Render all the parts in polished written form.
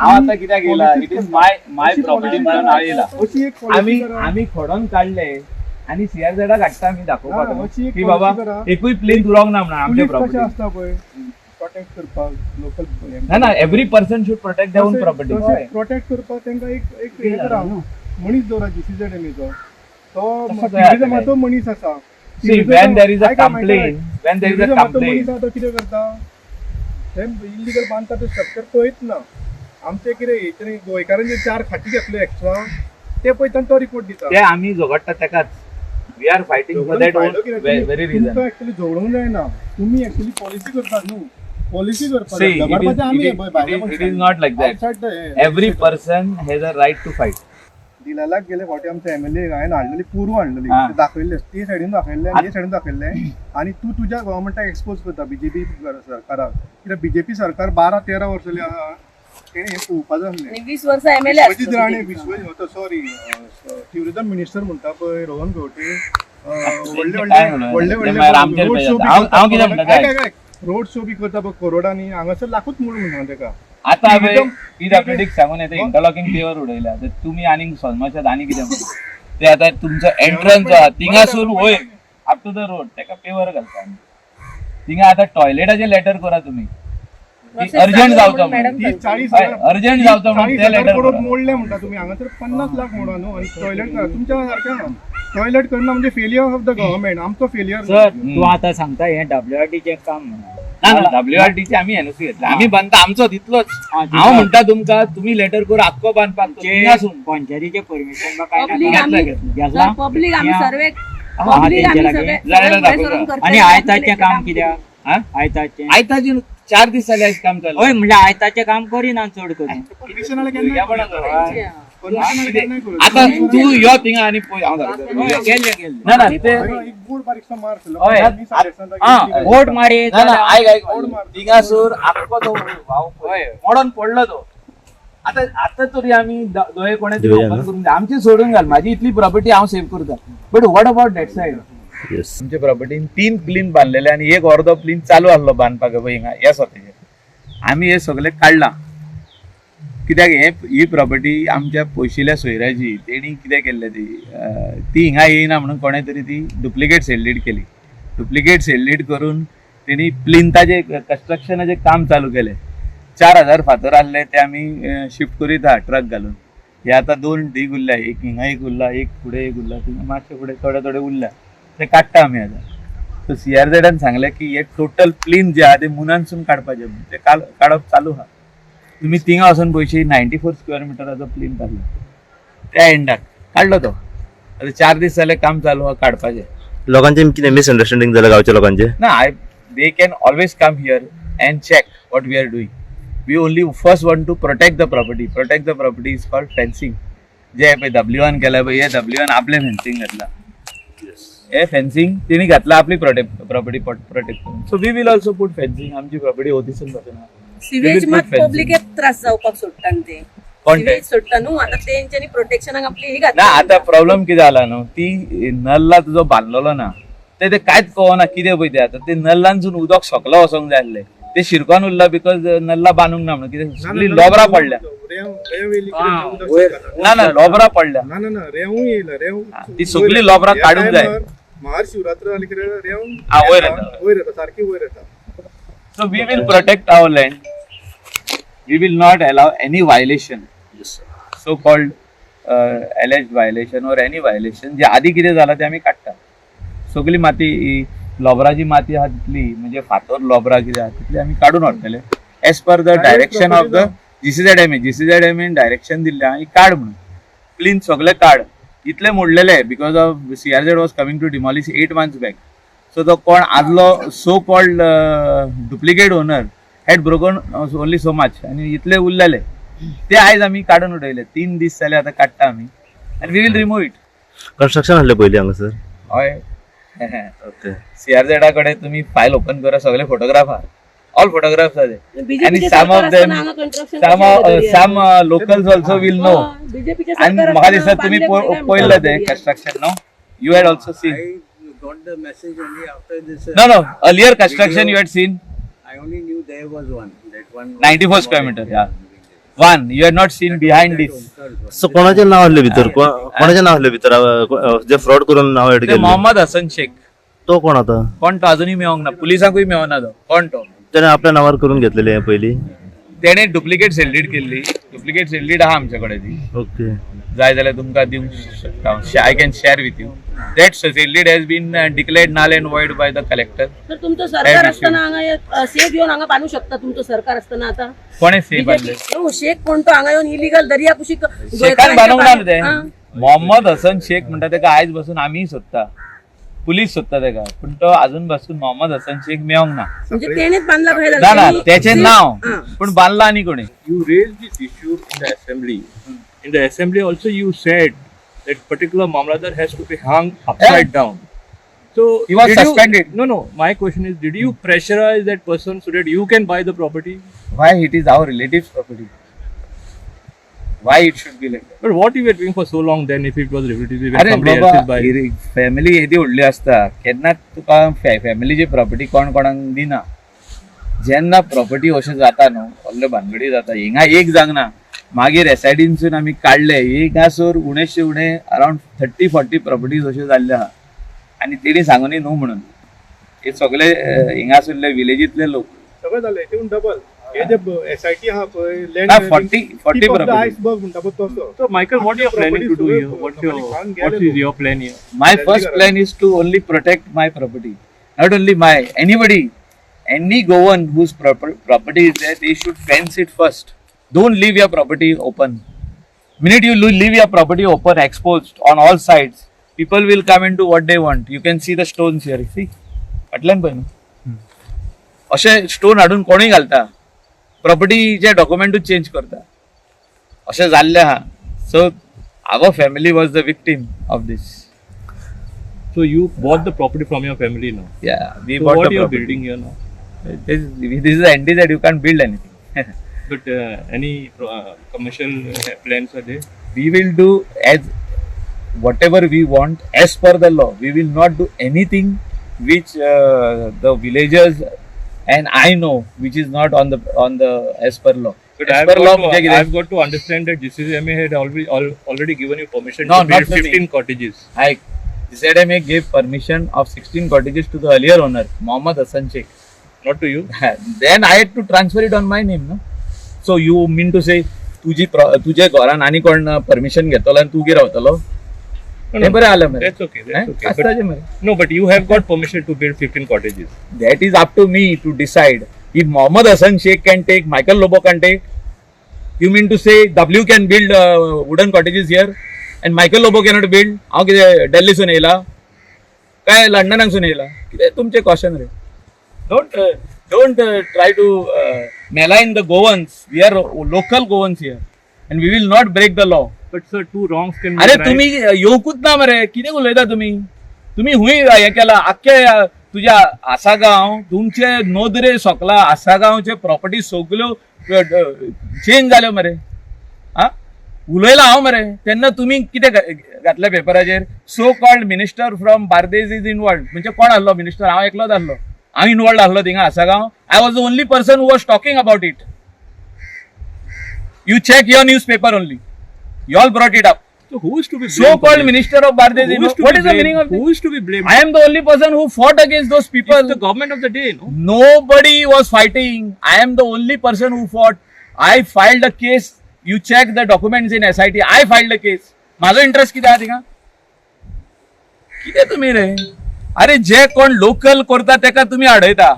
आता कित्याक येयला, इट इज माय प्रॉपर्टी म्हणून हांव येयला. आम्ही खोडून काढले आणि सीआरझेडा काडटा आमी दाखोवपाक की बाबा एकूय प्लेन उरोंक ना म्हणून आमच्या प्रॉपर्टी आसता पळय प्रोटेक्ट करपाक लोकल ना every person should protect their own property. Protect करपाक तांकां एक हे करा मनीस दवरा जीसीझेडएमचो तो तसो टुरिझमाचो मनीस आसा. See, when there is a complaint, मनीस आसा तो कितें करता ते इल्लीगल बांदता ते स्ट्रक्चर पळयत ना. आमचे कितें गोंयकारांचे 4 खाटी घेतले एक्स्ट्रा ते पळयता तो रिपोर्ट दिता. ते आमी झगडटा तेकाच. We are fighting for that very reason. तुमकां एक्चुअली झगडूंक जायना. तुम्ही एक्चुअली पॉलिसी करतात न्हू. पॉलिसी करपाक it is not like that. Every person has a right to fight. दिलालाक गेले फावटी आमचे एमएलए हांवें हाडलेली पूर्व हाडलेली दाखयल्ले ते सायडीन दाखयल्ले आनी हे सायडीन दाखयल्ले आनी तूं तुज्या गव्हर्मेंटाक एक्सपोज करता बीजेपी सरकाराक. कित्याक बीजेपी सरकार 12-13 वर्सां जाली आहा. तेणी हे पळोवपा जाय आसलें. 20 वर्सां एमएलए सॉरी ट्युरिझम मिनिस्टर म्हणटा पळय रोहन गवटे व्हडले रोड शो बी करता पळय करोडांनी हांगासर लाखूच मोड म्हणटा तेका. आता हांवें सांगून येता इंटरलॉकिंग पेवर उडयला तर तुमी आनीक सलमाशात आनी कितें म्हणटा ते आतां तुमचो एंट्रन्स आहा थिंगासून वयर अप टू द रोड तेका पेवर घालता आमी. थिंगा आतां टॉयलेटाचें लेटर करा तुमी अर्जंट जावचो अर्जंट जावचो म्हणून ते लेटर मोडले म्हणटा तुमी. हांगासर 50 लाख मोडा न्हू आनी टॉयलेट करा तुमच्या सारकें टॉयलेट करना म्हणजे फेलियर ऑफ द गव्हर्मेंट. आमचो फेलियर. सर तू आता सांगता हे डब्ल्यूआरटीचे काम म्हणून डब्ल्यूआरटीचे आमी एनओसी घेतला आमी बांदता आमचो तितलोच. हांव म्हणटा तुमकां तुमी लेटर करून आख्खो बांदपाक पंचायतीचे परमिशन पब्लीक आमी सर्वे आणि आयताचे काम कित्याक आयताचे आयताचे 4 दीस जाले काम चालू. हय म्हणजे आयताचे काम करिना चड करून. आता तू यो थिंगा आणि ना वोट मारी थिंगासूर आख्खो तो मोडून पडलो तो. आता तरी आमी दोळे कोणाची करून आमची सोडून घाल. माझी इतली प्रॉपर्टी हांव सेव्ह करता. But what about that said आमच्या प्रॉपर्टीन 3 प्लीन बांधलेले आणि एक अर्दो प्लीन चालू आसलो बांदपाक हिंगा ह्या स्वताचे. आमी हे सगळे काडला कित्याक ही प्रॉपर्टी आमच्या पयशिल्ल्या सोयऱ्याची. तेणी कितें केल्लें ती हिंगा येयना म्हणून कोणें तरी ती डुप्लिकेट सेल केली. डुप्लिकेट सेल करून तेणी प्लिंथाचे कन्स्ट्रक्शनाचें काम चालू केलें. 4000 फातर आसले ते आमी शिफ्ट करीत आहा ट्रक घालून. हे आतां 2 ढीग उरल्या. एक हिंगा एक उरला एक फुडें एक उरला थिंगा मातशे फुडें थोडे उरल्या ते काडटा आमी आतां. सो सीआरझेडान सांगलें की हे टोटल प्लीन जे आहा ते मुनानसून काडपाचें म्हणून ते काडप चालू आहा. तुम्ही थिंगा वचून पयशे 94 स्क्वेअर मिटराचो प्लेन काढलो त्या एंडाक काढलो तो. आता 4 दीस जाले काम चालू आहा काडपाचें. लोकांचे कितें मिसअंडरस्टँडिंग जालें गांवच्या लोकांचे ना they can always come here and check what we are doing. We only first want to protect the property. Protect the property is called fencing. जे पळय W1 केला पळय हे W1 आपलें फेन्सिंग घातला. हे फेन्सिंग तेणी घातला आपली प्रॉपर्टी प्रोटेक्ट करून. So we will also put fencing. आमची प्रॉपर्टी ओथिसून बसना. सिवेज मात पब्लिकेक त्रास जावपाक सोडटा ते सिवेज सोडटा न्हू. आता तेंच्यानी प्रोटेक्शनाक आपली ही घातला ना. आता प्रॉब्लेम कितें जाला न्हू ती नल्ला तुजो बांदलेलो ना ते कांयच कळना कितें पळय ते. आतां ते नल्लांसून उदक सकलो वचोंक जाय आसलें ते शिरकोन उरला बिकॉज नल्ला बांदूंक ना म्हणून कितें सगळी लोबरा पडल्या. ना लोबरा पडल्या ती सगळी लोबरा काडूंक जाय. महाशिवरात्र जाली कितें वयर येता सारकी वयर येता. So we will protect our land. We will not allow any violation, so-called alleged violation or any violation. जे आधी कितें जाला ते आमी काडटा. सगळी माती लोबराची माती आहा तितली म्हणजे फातर लोबरा कितें आहा तितली आमी काडून हाडटले as per the direction of the GCZMN direction दिल्लें आहा काड म्हणून. क्लीन सगळे काड. इतले मोडलेले because of CRZ was coming to demolish 8 months back. So the कोण आदलो so called duplicate owner had broken only so much आणि इतले उरलेले ते आयज आमी काडून उडयले. 3 दीस जाले आतां काडटा आमी आनी we will remove it. Construction आहलें पयलीं हांगासर. हय ओके. सीआरझेडा कडेन तुमी फायल ओपन करा सगळे फोटोग्राफ आहा. ऑल फोटोग्राफ्स आर देयर आणि some locals also will know. आणि म्हाका दिसता तुमी पळयल्लें तें construction no you had also seen. Got the message only after this. No. Earlier construction you had seen. I only knew there was one. That one. 94 square meter. Yeah. One, you have not seen behind this. So कोणाचे नाव आसले भितर कोणाचे नाव आसले भितर जे fraud करून नाव add ते केले मोहम्मद हसन शेख. तो कोण आता कोण तो अजूनही मेळोंक ना, पुलिसांकूय मेळना तो. कोण तो? त्याने आपल्या नावावर करून घेतलेले हे पहिली. तेणे डुप्लिकेट सेल केल्ली. डुप्लिकेट सेल आहा आमच्या कडेन ती. ओके जाय जाल्यार तुमकां दिवंक शकता. I can share with you. That sale deed has been declared null and void by the collector. तर तुमचं सरकार असताना हांगा शेक येऊन हांगा बांधू शकता तुमचं सरकार असताना आता कोणे सेफ बांधले? शेक कोण तो हांगा येऊन इलिगल दर्या कुशीक शेकान बांदूंक ना ते. मोहम्मद हसन शेख म्हणटा तेका आयज बसून आमी सोदता, पुलीस सोदता तेका, पण तो अजून बसून मोहम्मद हसन शेख मेळोंक ना. म्हणजे तेणेच बांधला पाहिजे ना ना त्याचे नाव पण बांधला आणि कोणी. You raised this issue in the assembly. In the assembly also you said that particular Mamladar has to be hung upside down. So He was did you- suspended. No. My question is, did you pressurize that person so that you can buy the property? Why it is our relatives property? Why it should be like that? But what you were doing for so long then if it was relatively when अरे somebody else is बाबा buying? Family येदी व्हडली असता, केन्नाच तुका फॅमिलीची property कोण कोणाक दिना. जेन्ना प्रॉपर्टी अशें जाता न्हू, व्हडल्यो भानगडी जाता, हिंगा एक जागना, मागीर एसआयडीनसून आमी काडले, हिंगासोर उणेशे उणे अरावंड 30-40 प्रॉपर्टीज अश्यो जाल्ल्यो आहा. आनी तेणी सांगुनी न्हू म्हणून हे सगळे हिंगासरले विलेजीतले लोक. सगळं झालंय ते डबल हे जे SIT हा पळय लँड ना 40 प्रॉपर्टी. आयसबर्ग म्हणटा पळय तसो. So Michael, what you are planning to do here? What is your plan here? My first plan is to only protect my property. Not only my, anybody, any Goan whose property is there, they should fence it first. Don't leave your property open. Minute you leave your property open, exposed on all sides, people will come and do what they want. You can see the stones here. See, Atlan पण असे stone हाडून कोणी घालता, प्रॉपर्टीचे डॉक्युमेंटूच change करता, अशें जाल्लें आहा. So our family was the victim of this. So you bought the property from your family now. Yeah, we So bought what the you are property. building here now? This is the NDZ, you can't build anything. But any commercial plans are there? We will do as whatever we want as per the law. We will not do anything which the villagers and I know which is not on the as per law. But As I've per law, I've got to understand that GCMA had already given you permission No, to build not to me. 15 cottages. the ZMA gave permission of 16 cottages to the earlier owner, Mohammad Hassan Sheikh. Not to you. Then I had to transfer it on my name, no? So you mean to say तुझे घरान आनी कोण permission घेतलो आणि तू गी रावतलो? हे बरें जालें मरे. That's okay. That's okay. आसताचें मरे. No, but you have got permission to build 15 cottages. That is up to me to decide. If Mohammad Hassan Sheikh can take, Michael Lobo can take, you mean to say W can build wooden cottages here and Michael Lobo cannot build? हांव कितें दिल्लीसून येयला काय लंडनासून येयला? कितें तुमचें question ray? Don't try to malign the Goans. We are local Goans here and we will not break the law. But sir, two wrongs can be अरे right. तुम्ही येवकूच ना मरे, कितें उलयता तुम्ही हुंय हे केला आख्खे तुझ्या आसागांव, तुमचे नोदरे सोकला आसागांवचे प्रॉपर्टी सगल्यो चेंज जाल्यो मरे. हा उलयला हांव मरे, तेन्ना तुम्ही कितें घातले पेपराचेर? So called minister from Bardez is involved. म्हणजे कोण आसलो मिनिस्टर? हांव एकलोच आसलो. हांव इनवॉल्ड आसलो थिंगा आसागांव. I was the only person who was talking about it. You check your newspaper only. You all brought it up. So who is to be blamed? So-called minister of Bardez. Who is to What be is the blamed? meaning of this? Who is to be blamed? I am the only person who fought against those people. It's the government of the day, no? Nobody was fighting. I am the only person who fought. I filed a case. You check the documents in SIT. I filed a case. माझा interest किती आहे थिंगा? किती तुम्ही रे? अरे जे कोण local करता तेका तुम्ही अडयता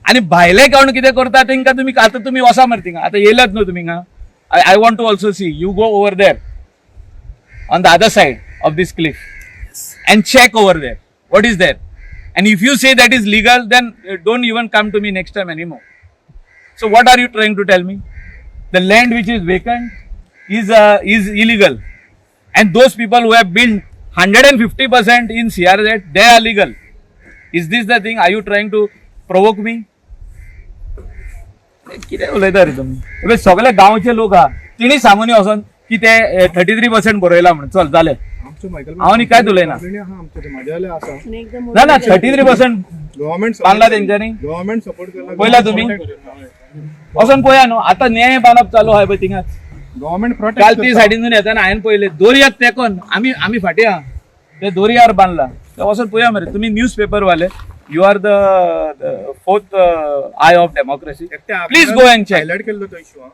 आणि भायले कोण कितें करता तेंका तुम्ही आता तुम्ही वसा मरे थिंगा. आता येयलात न्हू तुम्ही हिंगा. I want to also see. You go over there on the other side of this cliff and check over there. What is there? And if you say that is legal, then don't even come to me next time anymore. So what are you trying to tell me? The land which is vacant is illegal. And those people who have built 150% in CRZ, they are legal. Is this the thing? Are you trying to provoke me? कितें उलयता रे तुमी? सगळे गांवचे लोक आहा तिणी सांगून वचोन की ते 33% बरयला म्हणून चल जालें. हांव न्ही कांयच उलयना. ना 33% गव्हर्नमेंट बांदला तेंच्यांनी. गव्हर्नमेंट सपोर्ट केला. पळयला तुम्ही? वचून पळया न्हू आता न्याय बांदप चालू आहा पळय थिंगाच गव्हर्नमेंट काल प्रोटेक्ट ती सायडीन येताना हांवें पळयलें दोरयाक तेकोन आमी फाटी आहा ते दोरयार बांदला ते वचून पळया मरे तुम्ही न्यूज पेपर वाले you are the fourth eye of democracy please go and check highlight केल्लो तो issue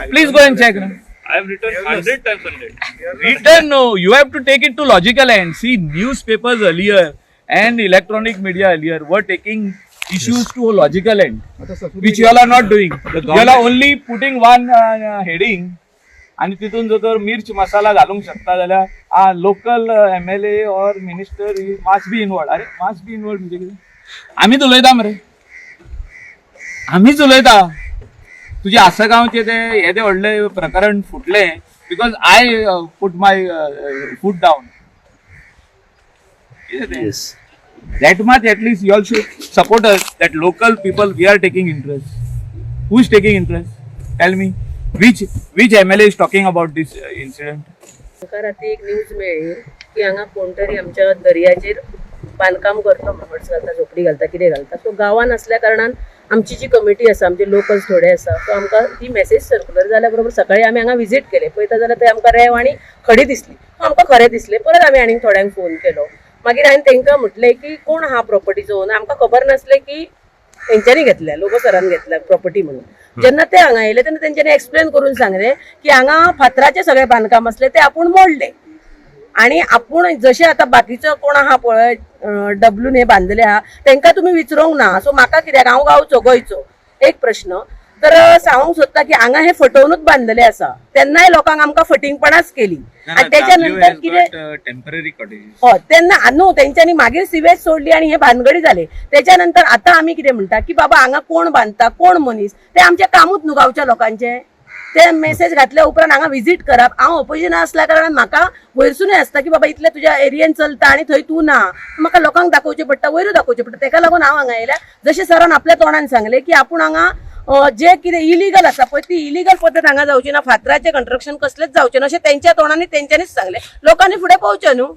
please go and check I have written 100 times on it. Written, no, you have to take it to logical end. See, newspapers earlier and electronic media earlier were taking issues to a logical end, which you all are not doing. You all are only putting one heading, आणि तिथून जर तर मिर्च मसाला घालूंक शकता जाल्यार local MLA और minister मास्ट बी involved. अरे मास्ट बी इनवॉल्ड म्हणजे कितें आमीच उलयता मरे आमीच उलयता. तुझे आसगांवचे ते व्हडले प्रकरण फुटले because I put my foot down. Yes. That much at least you all should support us that local people we are taking interest. Who is taking interest? Tell me. Which MLA is talking about this incident? राती एक news मेळ्ळी की हांगा कोण तरी आमच्या दर्याचेर बांदकाम करता हट्स घालता झोपडी घालता कितें घालता सो गांवान असल्या कारणान आमची जी कमिटी आसा आमचे लोकल्स थोडे आसा सो आमकां ती मेसेज सर्क्युलर जाल्या बरोबर सकाळी आमी हांगा विजीट केले पळयता जाल्यार ते आमकां रेव आनी खडी दिसली आमकां खरें दिसलें परत आमी आनीक थोड्यांक फोन केलो मागीर हांवें तांकां म्हटलें की कोण हा प्रॉपर्टीचो ओनर आमकां खबर नासलें की तेंच्यांनी घेतल्या लोक सरान घेतल्या प्रॉपर्टी म्हणून जेन्ना ते हांगा येयले तेन्ना तेंच्यांनी एक्सप्लेन करून सांगलें की हांगा फातराचे सगळे बांदकाम असले ते आपूण मोडले आणि आपूण जशें आतां बाकीचो कोण आहा पळय डब्ल्यून हे बांदले आहा तांकां तुमी विचारूंक ना सो म्हाका कित्याक हांव गांवचो गोंयचो एक प्रश्न तर सांगूंक सोदता की हांगा हे फटोवनूच बांदलेले आसा तेन्नाय लोकांक आमकां फटिंगपणाच केली आणि त्याच्या नंतर कितें टेम्पररी कॉटेज हो तेन्ना न्हू तेंच्यांनी मागीर सिवेज सोडली आणि हे भानगडी जाले त्याच्यानंतर आता आमी कितें म्हणटा की बाबा हांगा कोण बांदता कोण मनीस ते आमचें कामूच न्हू गांवच्या लोकांचें ते मेसेज घातल्या उपरांत हांगा विजीट करप हांव ऑपोजिशन आसल्या कारणान म्हाका वयरसूनय आसता की बाबा इतले तुज्या एरियेन चलता आणि थंय तूं ना म्हाका लोकांक दाखोवचें पडटा वयरू दाखोवचें पडटा तेका लागून हांव हांगा येयल्या जशें सरान आपल्या तोंडान सांगलें की आपूण हांगा जे कितें इलिगल आसा पळय ती इलिगल पद्दत हांगा जावची ना फातराचें कंस्ट्रक्शन कसलेंच जावचें ना अशें तेंच्या तोंडांनी तेंच्यांनीच सांगलें लोकांनी फुडें पावचें न्हू.